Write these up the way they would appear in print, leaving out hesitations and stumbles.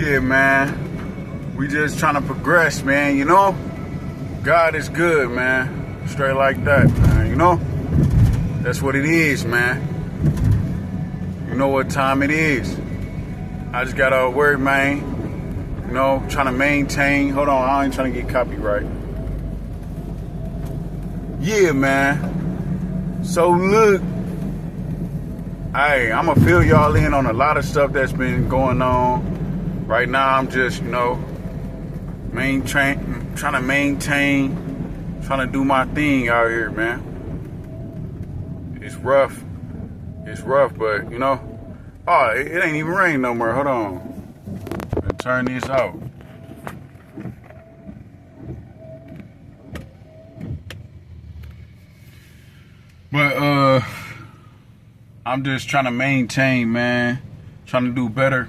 Yeah, man. We just trying to progress, man, you know? God is good, man. Straight like that, man, you know? That's what it is, man. You know what time it is. I just got a word, man. You know, trying to maintain. Hold on, I ain't trying to get copyright. Yeah, man. So look, hey, I'm gonna fill y'all in on a lot of stuff that's been going on. Right now, I'm just, trying to maintain, trying to do my thing out here, man. It's rough. It's rough, but, oh, it ain't even raining no more. Hold on. Let's turn this out. But, I'm just trying to maintain, man. Trying to do better.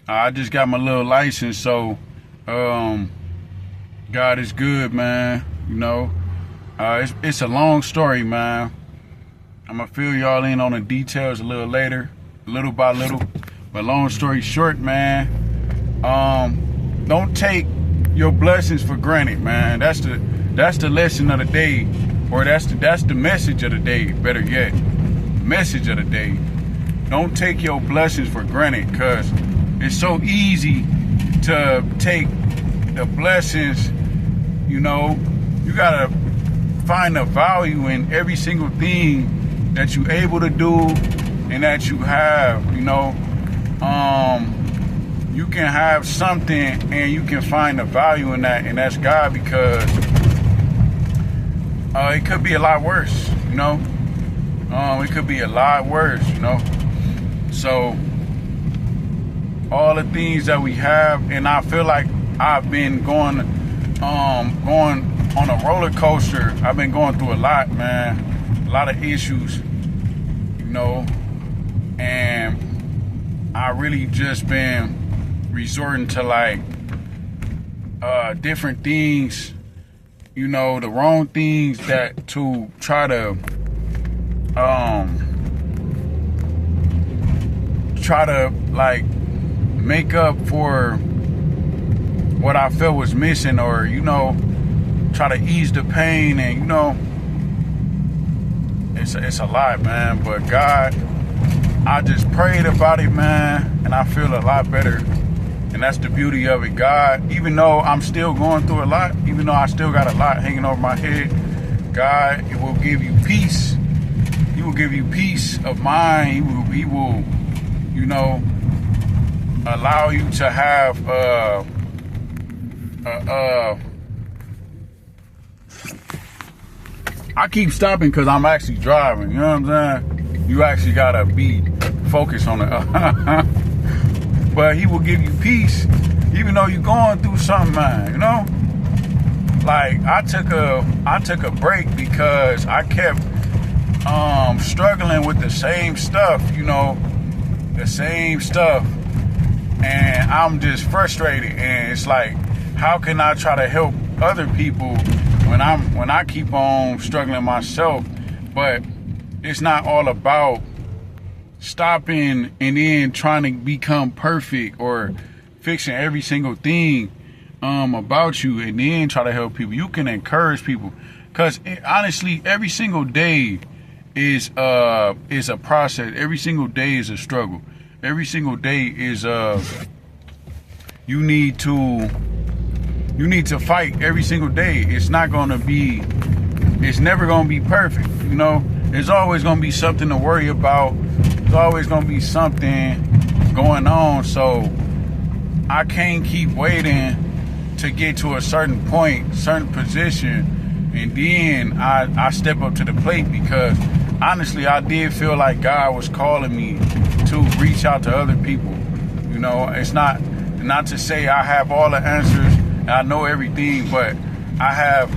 I just got my little license, so God is good, man. It's a long story, man. I'm gonna fill y'all in on the details a little later, little by little. But long story short, man, don't take your blessings for granted, man. That's the lesson of the day, or that's the message of the day. Better yet, message of the day. Don't take your blessings for granted, cause it's so easy to take the blessings. You gotta find the value in every single thing that you're able to do and that you have. You can have something and you can find the value in that, and that's God, because it could be a lot worse. It could be a lot worse. So all the things that we have, and I feel like I've been going on a roller coaster. I've been going through a lot, man. A lot of issues, and I really just been resorting to different things, the wrong things that to try to make up for what I felt was missing, or try to ease the pain. And it's a lot, man. But God, I just prayed about it, man, and I feel a lot better. And that's the beauty of it. God, even though I'm still going through a lot, even though I still got a lot hanging over my head, God, it will give you peace. He will give you peace of mind. He will allow you to have I keep stopping because I'm actually driving. You know what I'm saying? You actually gotta be focused on it. But He will give you peace, even though you're going through something, man. I took a break because I kept struggling with the same stuff. The same stuff, and I'm just frustrated. And it's like, how can I try to help other people when I keep on struggling myself? But it's not all about stopping and then trying to become perfect or fixing every single thing about you and then try to help people. You can encourage people, because honestly, every single day is a process. Every single day is a struggle. Every single day is you need to fight every single day. It's never gonna be perfect. There's always gonna be something to worry about. There's always gonna be something going on. So I can't keep waiting to get to a certain point, certain position, and then I step up to the plate, because honestly, I did feel like God was calling me to reach out to other people. It's not to say I have all the answers and I know everything, but I have.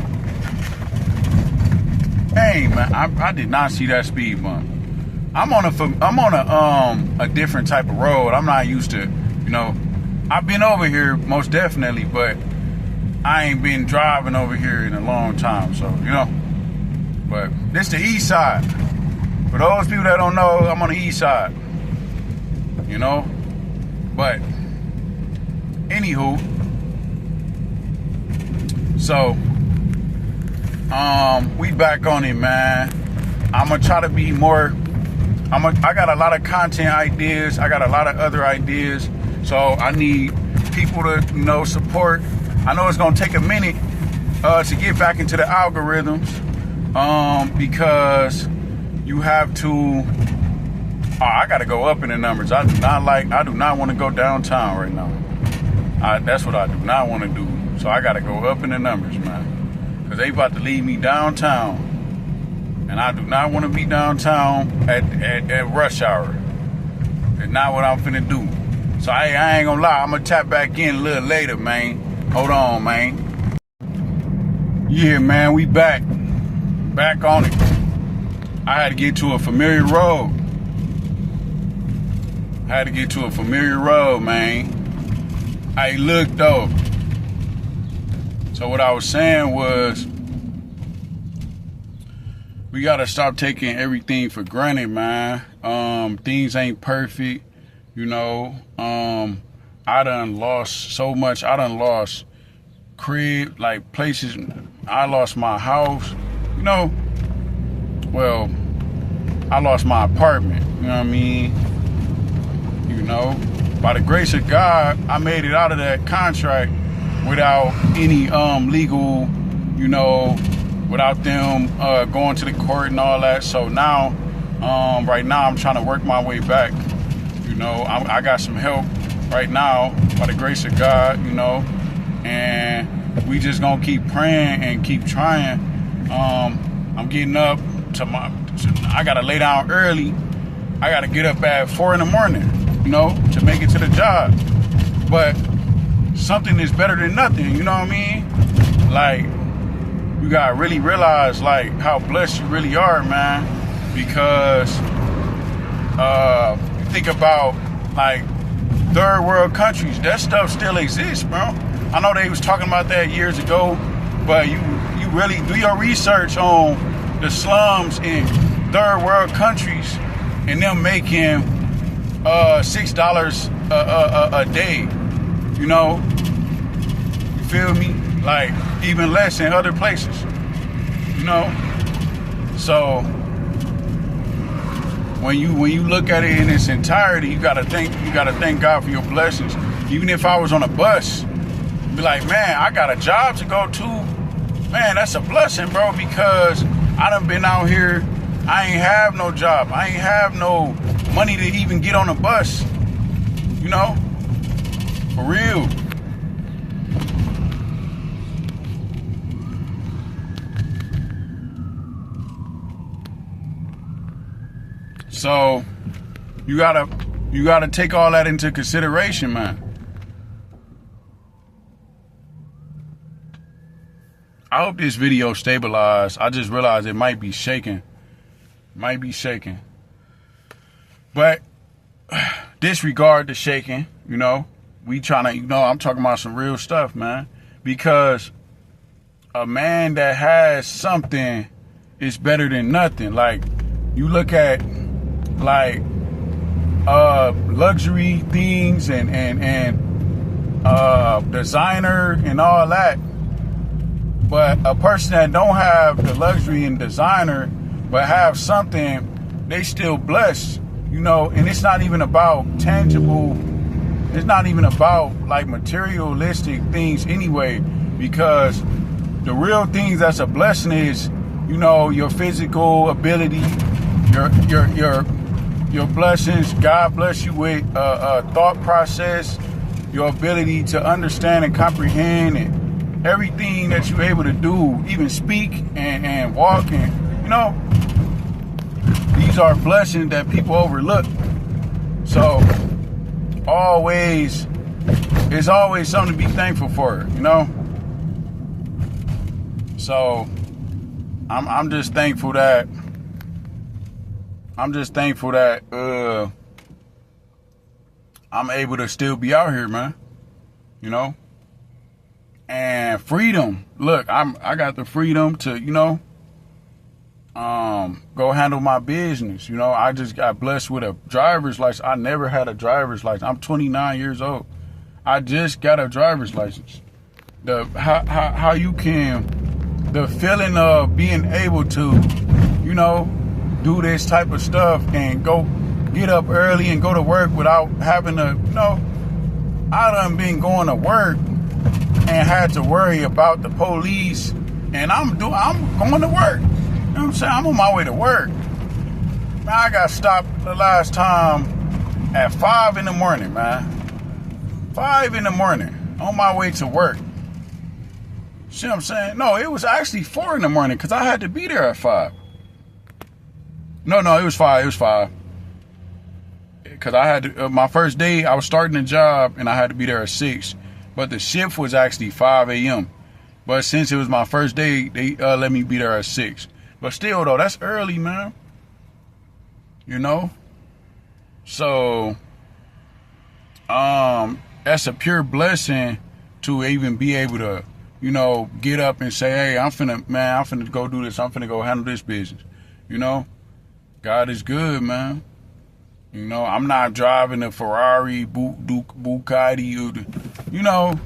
Hey, man, I did not see that speed bump. I'm on a different type of road. I'm not used to, I've been over here most definitely, but I ain't been driving over here in a long time. So, but this the east side. For those people that don't know, I'm on the east side. But Anywho, so we back on it, man. I'm gonna try to be more. I got a lot of content ideas. I got a lot of other ideas. So I need people to, support. I know it's gonna take a minute to get back into the algorithms, because you have to. I gotta go up in the numbers. I do not want to go downtown right now. That's what I do not want to do. So I gotta go up in the numbers, man, because they about to leave me downtown. And I do not want to be downtown at rush hour. It's not what I'm finna do. So I ain't gonna lie, I'm gonna tap back in a little later, man. Hold on, man. Yeah, man, we back. Back on it. I had to get to a familiar road. Man. Hey, look, though. So what I was saying was, we gotta stop taking everything for granted, man. Things ain't perfect, I done lost so much. I done lost crib, like places. I lost my house, Well, I lost my apartment, you know what I mean? By the grace of God, I made it out of that contract without any legal, without them going to the court and all that. So now, right now, I'm trying to work my way back. I got some help right now, by the grace of God, and we just gonna keep praying and keep trying. I'm getting up I gotta lay down early. I gotta get up at 4 in the morning, to make it to the job. But something is better than nothing, you know what I mean? Like, you gotta really realize, like, how blessed you really are, man. Because you think about, like, third world countries, that stuff still exists, bro. I know they was talking about that years ago, but you really do your research on the slums in third world countries and them making $6 a day, You feel me? Like, even less in other places, So when you look at it in its entirety, you gotta thank God for your blessings. Even if I was on a bus, be like, man, I got a job to go to. Man, that's a blessing, bro, because I done been out here. I ain't have no job. I ain't have no money to even get on a bus. For real. So you gotta take all that into consideration, man. I hope this video stabilized. I just realized it might be shaking. But disregard the shaking, We trying to, I'm talking about some real stuff, man. Because a man that has something is better than nothing. Like, you look at, like, luxury things and designer and all that. But a person that don't have the luxury and designer, but have something, they still blessed, and it's not even about tangible, it's not even about, like, materialistic things anyway, because the real things that's a blessing is, your physical ability, your blessings. God bless you with a thought process, your ability to understand and comprehend and everything that you're able to do, even speak and walk, and these are blessings that people overlook. So it's always something to be thankful for, So I'm just thankful that I'm able to still be out here, man. And freedom. Look, I got the freedom to, go handle my business. I just got blessed with a driver's license. I never had a driver's license. I'm 29 years old. I just got a driver's license. How you can, the feeling of being able to, you know, do this type of stuff and go get up early and go to work without having to, you know, I done been going to work and had to worry about the police, and I'm going to work. You know what I'm saying? I'm on my way to work. Man, I got stopped the last time at 5 in the morning, man. 5 in the morning on my way to work. See what I'm saying? No, it was actually 4 in the morning because I had to be there at 5. No, it was 5. It was 5. Because I had to, my first day, I was starting the job and I had to be there at 6. But the shift was actually 5 a.m. But since it was my first day, they let me be there at 6. But still, though, that's early, man. You know? So, that's a pure blessing to even be able to, you know, get up and say, hey, I'm finna go do this. I'm finna go handle this business. You know? God is good, man. You know, I'm not driving a Ferrari, Bugatti, you know,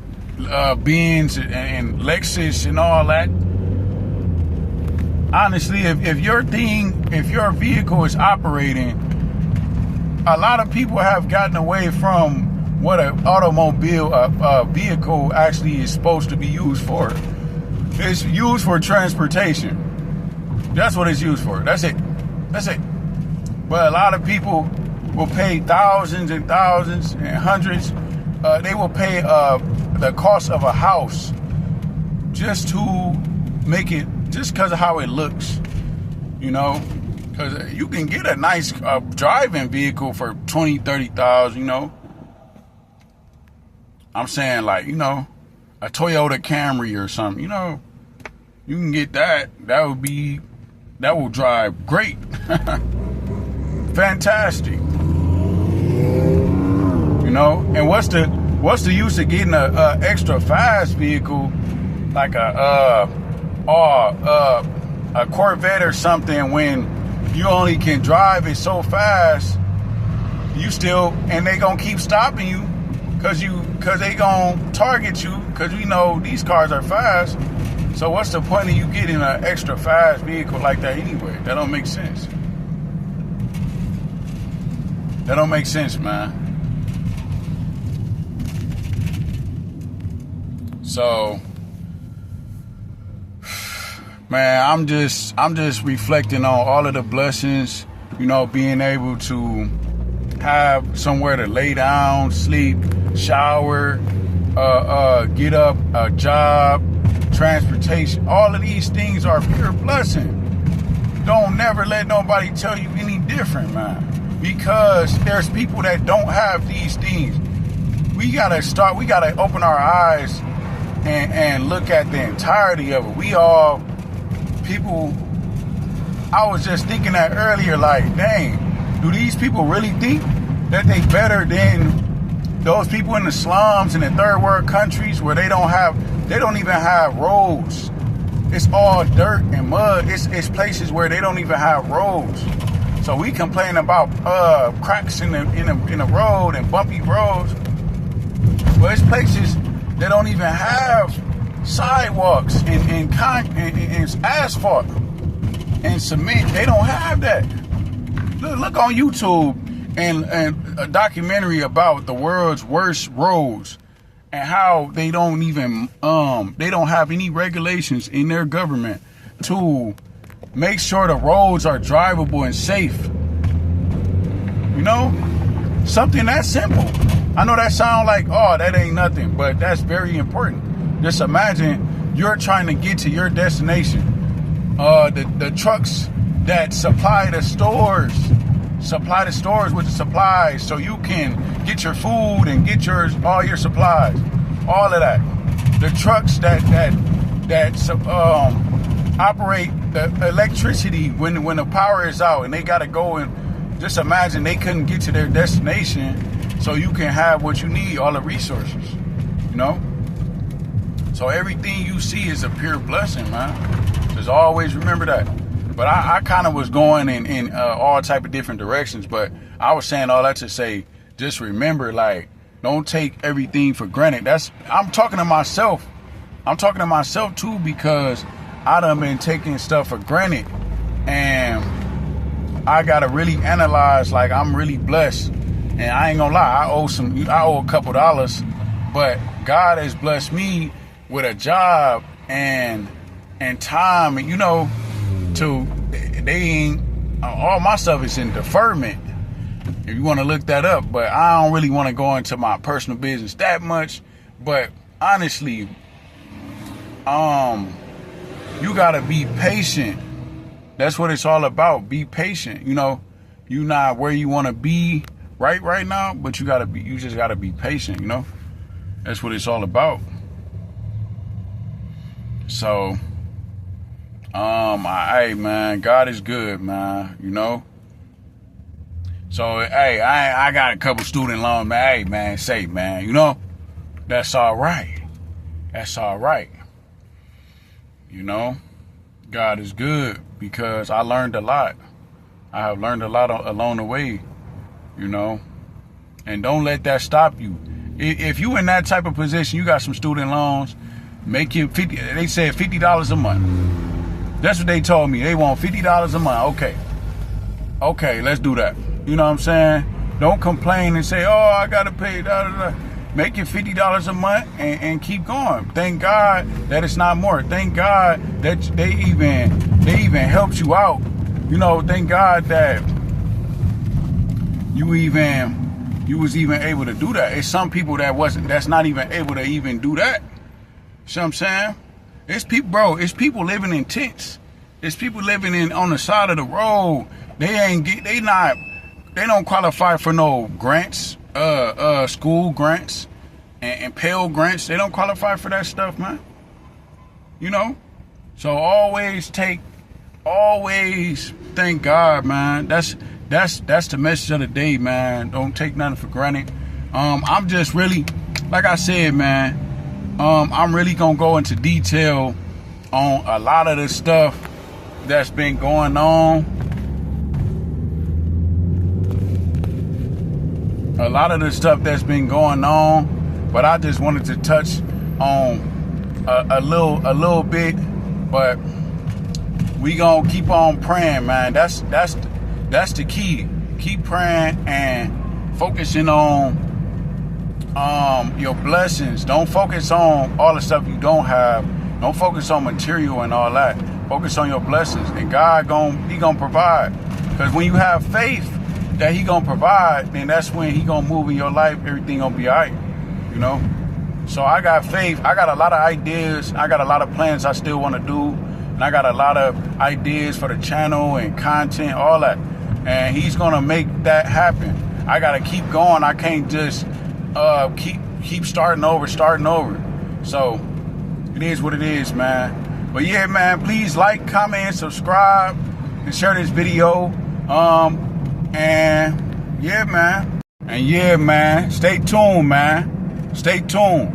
Benz and Lexus and all that. Honestly, if your vehicle is operating, a lot of people have gotten away from what an vehicle actually is supposed to be used for. It's used for transportation. That's what it's used for. That's it. But a lot of people will pay thousands and thousands and hundreds. They will pay the cost of a house just to make it, just because of how it looks, you know. Because you can get a nice driving vehicle for 20, 30,000, you know. I'm saying, like, you know, a Toyota Camry or something, you know. You can get that. That will drive great. Fantastic. You know, and what's the use of getting a extra fast vehicle like a Corvette or something when you only can drive it so fast? You still, and they gonna keep stopping you because they gonna target you because we know these cars are fast. So what's the point of you getting an extra fast vehicle like that anyway? That don't make sense. That don't make sense, man. So, man, I'm just reflecting on all of the blessings, you know, being able to have somewhere to lay down, sleep, shower, get up, a job, transportation. All of these things are pure blessing. Don't never let nobody tell you any different, man. Because there's people that don't have these things. We gotta open our eyes and look at the entirety of it. I was just thinking that earlier, like, dang, do these people really think that they better than those people in the slums in the third world countries where they don't even have roads? It's all dirt and mud. It's places where they don't even have roads. So we complain about cracks in the road and bumpy roads. Well, it's places that don't even have sidewalks and asphalt and cement. They don't have that. Look on YouTube and a documentary about the world's worst roads and how they don't have any regulations in their government to make sure the roads are drivable and safe. You know? Something that simple. I know that sounds like, oh, that ain't nothing, but that's very important. Just imagine you're trying to get to your destination. The trucks that supply the stores with the supplies so you can get your food and get all your supplies. All of that. The trucks that operate the electricity when the power is out and they gotta go, and just imagine they couldn't get to their destination so you can have what you need, all the resources, you know? So everything you see is a pure blessing, man. Just always remember that. But I kind of was going in all type of different directions, but I was saying all that to say, just remember, like, Don't take everything for granted. I'm talking to myself. I'm talking to myself too, because I done been taking stuff for granted, and I gotta really analyze. Like, I'm really blessed, and I ain't gonna lie, I owe a couple dollars, but God has blessed me with a job and time, and all my stuff is in deferment, if you want to look that up. But I don't really want to go into my personal business that much. But honestly, you gotta be patient. That's what it's all about. Be patient. You're not where you want to be right now, but you just gotta be patient. That's what it's all about. So, hey man, God is good, man. So, hey, I got a couple student loans, man. Hey man, that's all right. That's all right. God is good, because I learned a lot. I have learned a lot along the way, and don't let that stop you. If you in that type of position, you got some student loans, make it $50. They said $50 a month. That's what they told me. They want $50 a month. Okay, let's do that. You know what I'm saying? Don't complain and say, oh, I gotta pay. Make it $50 a month and keep going. Thank God that it's not more. Thank God that they even helped you out. Thank God that you was even able to do that. It's some people that's not even able to even do that. See what I'm saying? It's people living in tents. It's people living on the side of the road. They don't qualify for no grants, school grants and Pell grants. They don't qualify for that stuff, man. So always thank God, man. That's the message of the day, man. Don't take nothing for granted. I'm just really, like I said, man, I'm really gonna go into detail on a lot of the stuff that's been going on. A lot of the stuff that's been going on, but I just wanted to touch on a little bit. But we gonna keep on praying, man. That's the key. Keep praying and focusing on your blessings. Don't focus on all the stuff you don't have. Don't focus on material and all that. Focus on your blessings, and God he gonna provide. Because when you have faith that He gonna provide, then that's when He gonna move in your life. Everything gonna be alright. So I got faith. I got a lot of ideas. I got a lot of plans I still want to do, and I got a lot of ideas for the channel and content, all that. And He's gonna make that happen. I gotta keep going. I can't just keep starting over. So it is what it is, man. But yeah, man, please like, comment, and subscribe, and share this video. And yeah, man. Stay tuned, man. Stay tuned.